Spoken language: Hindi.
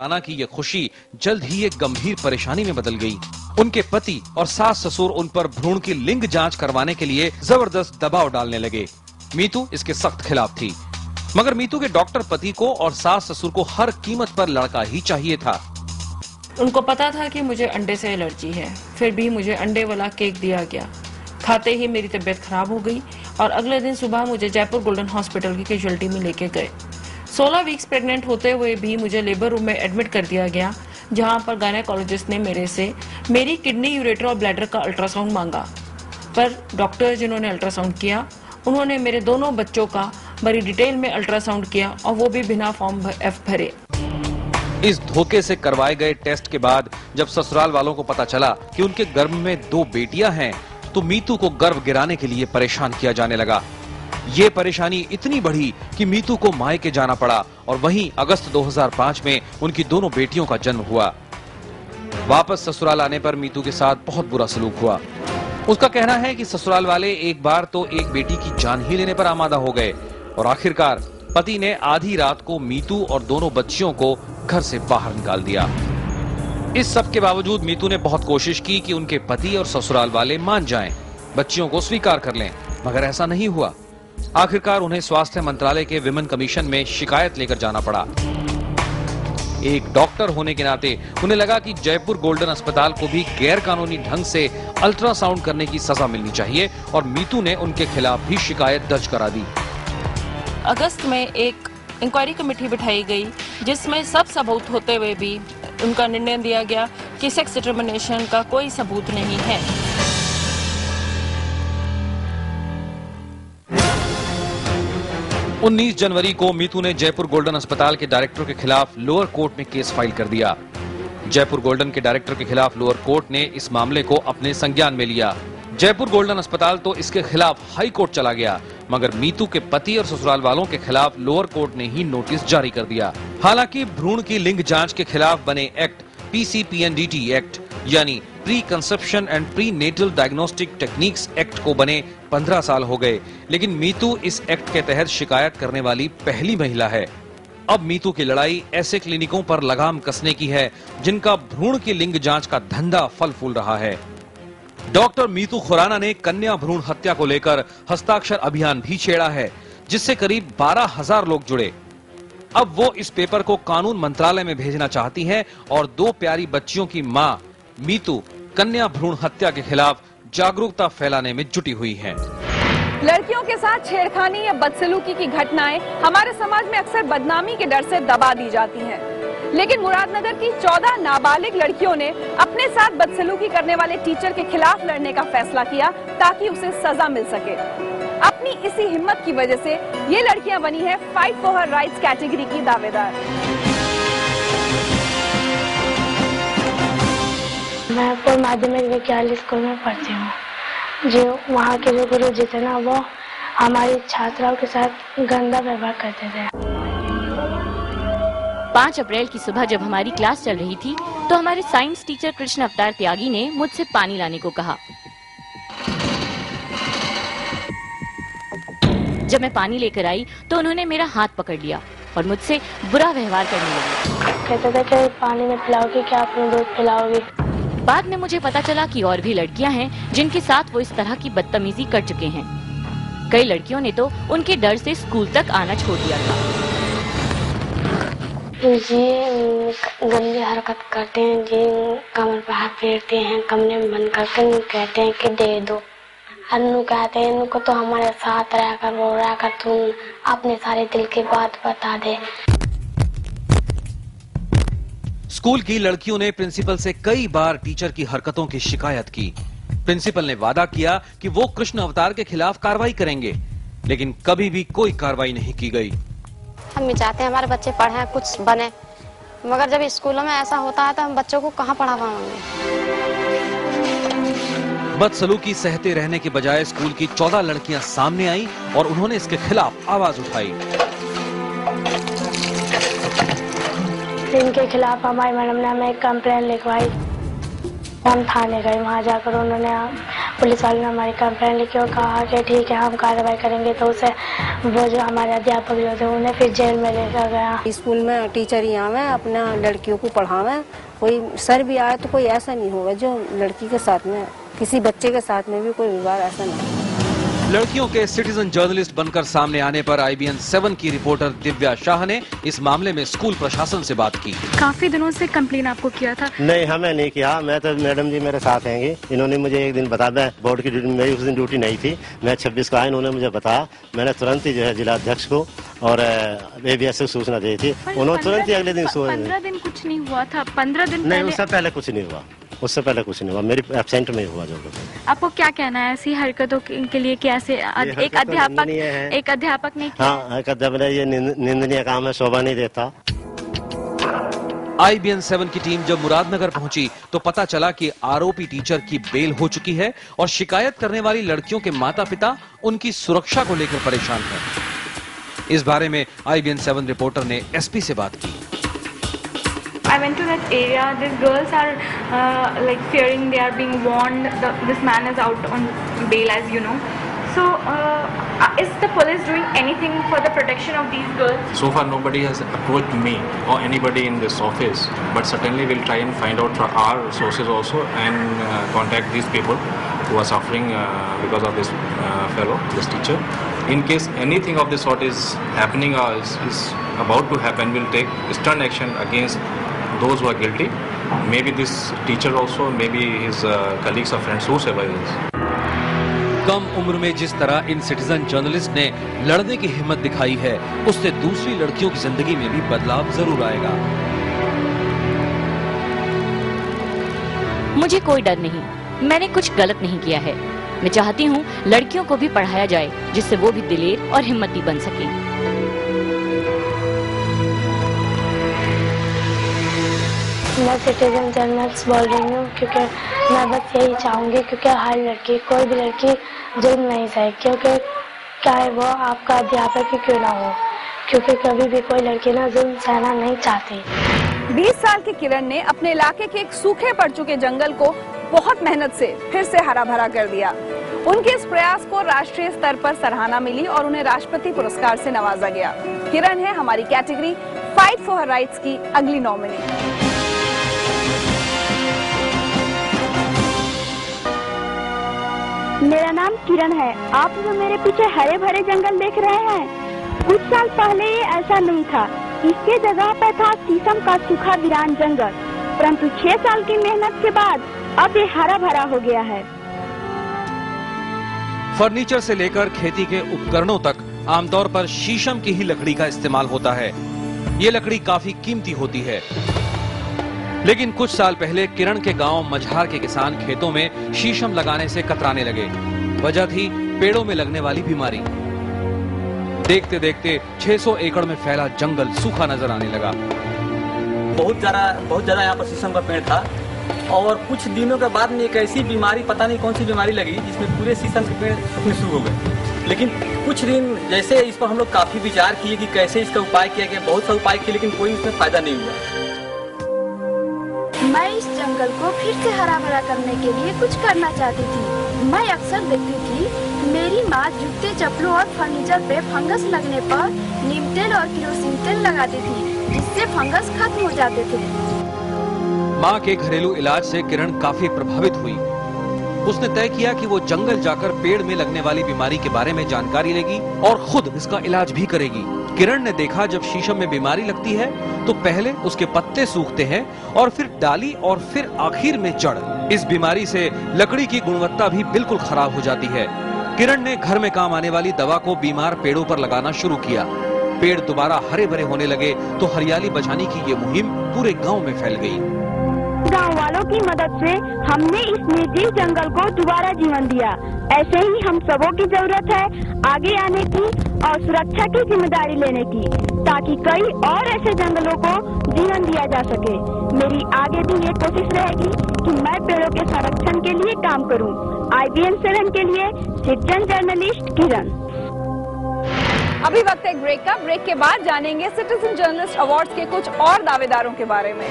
आना की यह खुशी जल्द ही एक गंभीर परेशानी में बदल गई। उनके पति और सास ससुर उन पर भ्रूण की लिंग जांच करवाने के लिए जबरदस्त दबाव डालने लगे। मीतू इसके सख्त खिलाफ थी, मगर मीतू के डॉक्टर पति को और सास ससुर को हर कीमत पर लड़का ही चाहिए था। उनको पता था कि मुझे अंडे से एलर्जी है, फिर भी मुझे अंडे वाला केक दिया गया। खाते ही मेरी तबीयत खराब हो गई और अगले दिन सुबह मुझे जयपुर गोल्डन हॉस्पिटल की कैजुअलिटी में लेके गए। 16 वीक्स प्रेग्नेंट होते हुए भी मुझे लेबर रूम में एडमिट कर दिया गया, जहां पर गायनेकोलॉजिस्ट ने मेरे से मेरी किडनी, यूरेटर और ब्लैडर का अल्ट्रासाउंड मांगा। पर डॉक्टर जिन्होंने अल्ट्रासाउंड किया, उन्होंने मेरे दोनों बच्चों का बड़ी डिटेल में अल्ट्रासाउंड किया और वो भी बिना फॉर्म F भरे। इस धोखे से करवाए गए टेस्ट के बाद जब ससुराल वालों को पता चला कि उनके गर्भ में 2 बेटियां हैं, तो मीतू को गर्भ गिराने के लिए परेशान किया जाने लगा। ये परेशानी इतनी बढ़ी कि मीतू को मायके जाना पड़ा और वहीं अगस्त 2005 में उनकी दोनों बेटियों का जन्म हुआ। वापस ससुराल आने पर मीतू के साथ बहुत बुरा सलूक हुआ। उसका कहना है कि ससुराल वाले एक बार तो एक बेटी की जान ही लेने पर आमादा हो गए और आखिरकार पति ने आधी रात को मीतू और दोनों बच्चियों को घर से बाहर निकाल दिया। इस सब के बावजूद मीतू ने बहुत कोशिश की कि उनके पति और ससुराल वाले मान जाएं, बच्चियों को स्वीकार कर लें, मगर ऐसा नहीं हुआ। आखिरकार उन्हें स्वास्थ्य मंत्रालय के विमेन कमीशन में शिकायत लेकर जाना पड़ा। एक डॉक्टर होने के नाते उन्हें लगा कि जयपुर गोल्डन अस्पताल को भी गैर कानूनी ढंग से अल्ट्रासाउंड करने की सजा मिलनी चाहिए और मीतू ने उनके खिलाफ भी शिकायत दर्ज करा दी। अगस्त में एक इंक्वायरी कमेटी बिठाई गई, जिसमें सब सबूत होते हुए भी उनका निर्णय दिया गया कि सेक्स डिटर्मिनेशन का कोई सबूत नहीं है। उन्नीस जनवरी को मीतू ने जयपुर गोल्डन अस्पताल के डायरेक्टर के खिलाफ लोअर कोर्ट में केस फाइल कर दिया। जयपुर गोल्डन के डायरेक्टर के खिलाफ लोअर कोर्ट ने इस मामले को अपने संज्ञान में लिया। जयपुर गोल्डन अस्पताल तो इसके खिलाफ हाई कोर्ट चला गया, मगर मीतू के पति और ससुराल वालों के खिलाफ लोअर कोर्ट ने ही नोटिस जारी कर दिया। हालांकि भ्रूण की लिंग जांच के खिलाफ बने एक्ट PCPNDT एक्ट यानी preconception and prenatal diagnostic techniques act को बने 15 साल हो गए, लेकिन मीतू इस एक्ट के तहत शिकायत करने वाली पहली महिला है। अब मीतू की लड़ाई ऐसे क्लिनिकों पर लगाम कसने की है जिनका भ्रूण की लिंग जांच का धंधा फल फूल रहा है। डॉक्टर मीतू खुराना ने कन्या भ्रूण हत्या को लेकर हस्ताक्षर अभियान भी छेड़ा है, जिससे करीब 12,000 लोग जुड़े। अब वो इस पेपर को कानून मंत्रालय में भेजना चाहती हैं और 2 प्यारी बच्चियों की मां मीतू कन्या भ्रूण हत्या के खिलाफ जागरूकता फैलाने में जुटी हुई हैं। लड़कियों के साथ छेड़खानी या बदसलूकी की घटनाएं हमारे समाज में अक्सर बदनामी के डर से दबा दी जाती हैं। लेकिन मुरादनगर की 14 नाबालिग लड़कियों ने अपने साथ बदसलूकी करने वाले टीचर के खिलाफ लड़ने का फैसला किया ताकि उसे सजा मिल सके। अपनी इसी हिम्मत की वजह से ये लड़कियां बनी है fight for her rights category की दावेदार। मैं पूर्व माध्यमिक विद्यालय स्कूल में पढ़ती हूँ। जो वहाँ के जो गुरु जी थे ना, वो हमारी छात्राओं के साथ गंदा व्यवहार करते थे। 5 अप्रैल की सुबह जब हमारी क्लास चल रही थी तो हमारे साइंस टीचर कृष्ण अवतार त्यागी ने मुझसे पानी लाने को कहा। जब मैं पानी लेकर आई तो उन्होंने मेरा हाथ पकड़ लिया और मुझसे बुरा व्यवहार करने लगे। कहते थे कि पानी में पिलाओगी क्या, अपने दूध पिलाओगी। बाद में मुझे पता चला कि और भी लड़कियां हैं जिनके साथ वो इस तरह की बदतमीजी कर चुके हैं। कई लड़कियों ने तो उनके डर से स्कूल तक आना छोड़ दिया था। जी गंदी हरकत करते हैं जी, कमर पर हाथ फेरते हैं, कमरे में बंद करके कहते हैं कि दे दो। अन्नू कहते हैं इनको तो हमारे साथ रहकर वो रहकर तुम अपने सारे दिल की बात बता दे। स्कूल की लड़कियों ने प्रिंसिपल से कई बार टीचर की हरकतों की शिकायत की। प्रिंसिपल ने वादा किया कि वो कृष्ण अवतार के खिलाफ कार्रवाई करेंगे, लेकिन कभी भी कोई कार्रवाई नहीं की गई। हम भी चाहते हैं हमारे बच्चे पढ़ें, कुछ बने, मगर जब स्कूलों में ऐसा होता है तो हम बच्चों को कहाँ पढ़ा पाएंगे। बदसलूकी सहते रहने के बजाय स्कूल की 14 लड़कियां सामने आई और उन्होंने इसके खिलाफ आवाज उठाई। इनके खिलाफ हमारी मैडम ने हमें एक कंप्लेन लिखवाई। हम थाने गए, वहाँ जाकर उन्होंने पुलिस वाले ने हमारी कंप्लेंट लिखी और कहा कि ठीक है हम कार्रवाई करेंगे, तो उसे वो जो हमारे अध्यापक जो थे उन्हें फिर जेल में लेकर गया। स्कूल में टीचर ही आवे अपना लड़कियों को पढ़ावे, कोई सर भी आए तो कोई ऐसा नहीं होगा जो लड़की के साथ में, किसी बच्चे के साथ में भी कोई विवाद ऐसा नहीं। लड़कियों के सिटीजन जर्नलिस्ट बनकर सामने आने पर IBN 7 की रिपोर्टर दिव्या शाह ने इस मामले में स्कूल प्रशासन से बात की। काफी दिनों से कंप्लेन आपको किया था? नहीं, हमें नहीं किया। मैं तो मैडम जी मेरे साथ हैंगे, इन्होंने मुझे एक दिन बताया, बोर्ड की ड्यूटी, मेरी उस दिन ड्यूटी नहीं थी, मैं 26 को आया, इन्होंने मुझे बताया, मैंने तुरंत ही जो है जिला अध्यक्ष को और ABS को सूचना दी थी, उन्होंने तुरंत ही अगले दिन 15 दिन कुछ नहीं हुआ था? 15 दिन नहीं, उससे पहले कुछ नहीं हुआ, उससे पहले कुछ नहीं हुआ, मेरी एब्सेंट में हुआ जो। आपको क्या कहना है ऐसी हरकतों के लिए? कैसे एक अध्यापक ने हाँ, एक अध्यापक ने, ये निंदनीय काम है, शोभा नहीं देता। IBN 7 की टीम जब मुरादनगर पहुंची तो पता चला कि आरोपी टीचर की बेल हो चुकी है और शिकायत करने वाली लड़कियों के माता पिता उनकी सुरक्षा को लेकर परेशान हैं। इस बारे में IBN 7 रिपोर्टर ने SP से बात की। I went to that area. These girls are like fearing. They are being warned. This man is out on bail, as you know. So, is the police doing anything for the protection of these girls? So far, nobody has approached me or anybody in this office. But certainly, we'll try and find out from our sources also and contact these people who are suffering because of this fellow, this teacher. In case anything of this sort is happening or is about to happen, we'll take stern action against those who are guilty. Maybe this teacher also, maybe his colleagues or friends, whosoever it is. कम उम्र में जिस तरह इन सिटीजन जर्नलिस्ट ने लड़ने की हिम्मत दिखाई है, उससे दूसरी लड़कियों की जिंदगी में भी बदलाव जरूर आएगा। मुझे कोई डर नहीं, मैंने कुछ गलत नहीं किया है। मैं चाहती हूँ लड़कियों को भी पढ़ाया जाए, जिससे वो भी दिलेर और हिम्मती बन सके। मैं सिटीजन जर्नलिस्ट बोल रही हूँ, क्योंकि मैं बस यही चाहूँगी, क्योंकि हर लड़की, कोई भी लड़की जुल्म नहीं सहे, क्योंकि चाहे वो आपका अध्यापक ही क्यों ना हो, क्योंकि कभी भी कोई लड़की ना जुल्म सहना नहीं चाहती। 20 साल की किरण ने अपने इलाके के एक सूखे पड़ चुके जंगल को बहुत मेहनत से फिर से हरा भरा कर दिया। उनके इस प्रयास को राष्ट्रीय स्तर पर सराहना मिली और उन्हें राष्ट्रपति पुरस्कार से नवाजा गया। किरण है हमारी category fight for her rights की अगली नॉमिनी। मेरा नाम किरण है। आप जो मेरे पीछे हरे भरे जंगल देख रहे हैं, कुछ साल पहले ये ऐसा नहीं था। इसके जगह पर था शीशम का सूखा वीरान जंगल, परंतु 6 साल की मेहनत के बाद अब ये हरा भरा हो गया है। फर्नीचर से लेकर खेती के उपकरणों तक आमतौर पर शीशम की ही लकड़ी का इस्तेमाल होता है। ये लकड़ी काफी कीमती होती है, लेकिन कुछ साल पहले किरण के गांव मझार के किसान खेतों में शीशम लगाने से कतराने लगे। वजह थी पेड़ों में लगने वाली बीमारी। देखते देखते 600 एकड़ में फैला जंगल सूखा नजर आने लगा। बहुत ज्यादा यहाँ पर शीशम का पेड़ था और कुछ दिनों के बाद में एक ऐसी बीमारी, पता नहीं कौन सी बीमारी लगी, जिसमें पूरे शीशम के पेड़ सूखने शुरू हो गए। लेकिन कुछ दिन जैसे इस पर हम लोग काफी विचार किए कि कैसे इसका उपाय किया गया, बहुत सा उपाय किए, लेकिन कोई इसमें फायदा नहीं हुआ। मैं इस जंगल को फिर से हरा भरा करने के लिए कुछ करना चाहती थी। मैं अक्सर देखती थी मेरी माँ जूते, चप्पलों और फर्नीचर पे फंगस लगने पर नीम तेल और केरोसिन तेल लगाती थी, जिससे फंगस खत्म हो जाते थे। माँ के घरेलू इलाज से किरण काफी प्रभावित हुई। उसने तय किया कि वो जंगल जाकर पेड़ में लगने वाली बीमारी के बारे में जानकारी लेगी और खुद इसका इलाज भी करेगी। किरण ने देखा जब शीशम में बीमारी लगती है तो पहले उसके पत्ते सूखते हैं और फिर डाली और फिर आखिर में जड़। इस बीमारी से लकड़ी की गुणवत्ता भी बिल्कुल खराब हो जाती है। किरण ने घर में काम आने वाली दवा को बीमार पेड़ों पर लगाना शुरू किया। पेड़ दोबारा हरे भरे होने लगे तो हरियाली बचाने की ये मुहिम पूरे गांव में फैल गई। गांव वालों की मदद से हमने इस निर्जीव जंगल को दोबारा जीवन दिया। ऐसे ही हम सबों की जरूरत है आगे आने की और सुरक्षा की जिम्मेदारी लेने की, ताकि कई और ऐसे जंगलों को जीवन दिया जा सके। मेरी आगे भी ये कोशिश रहेगी कि मैं पेड़ों के संरक्षण के लिए काम करूं। IBN 7 के लिए सिटीजन जर्नलिस्ट किरण। अभी वक्त है ब्रेक का। ब्रेक के बाद जानेंगे सिटीजन जर्नलिस्ट अवार्ड्स के कुछ और दावेदारों के बारे में।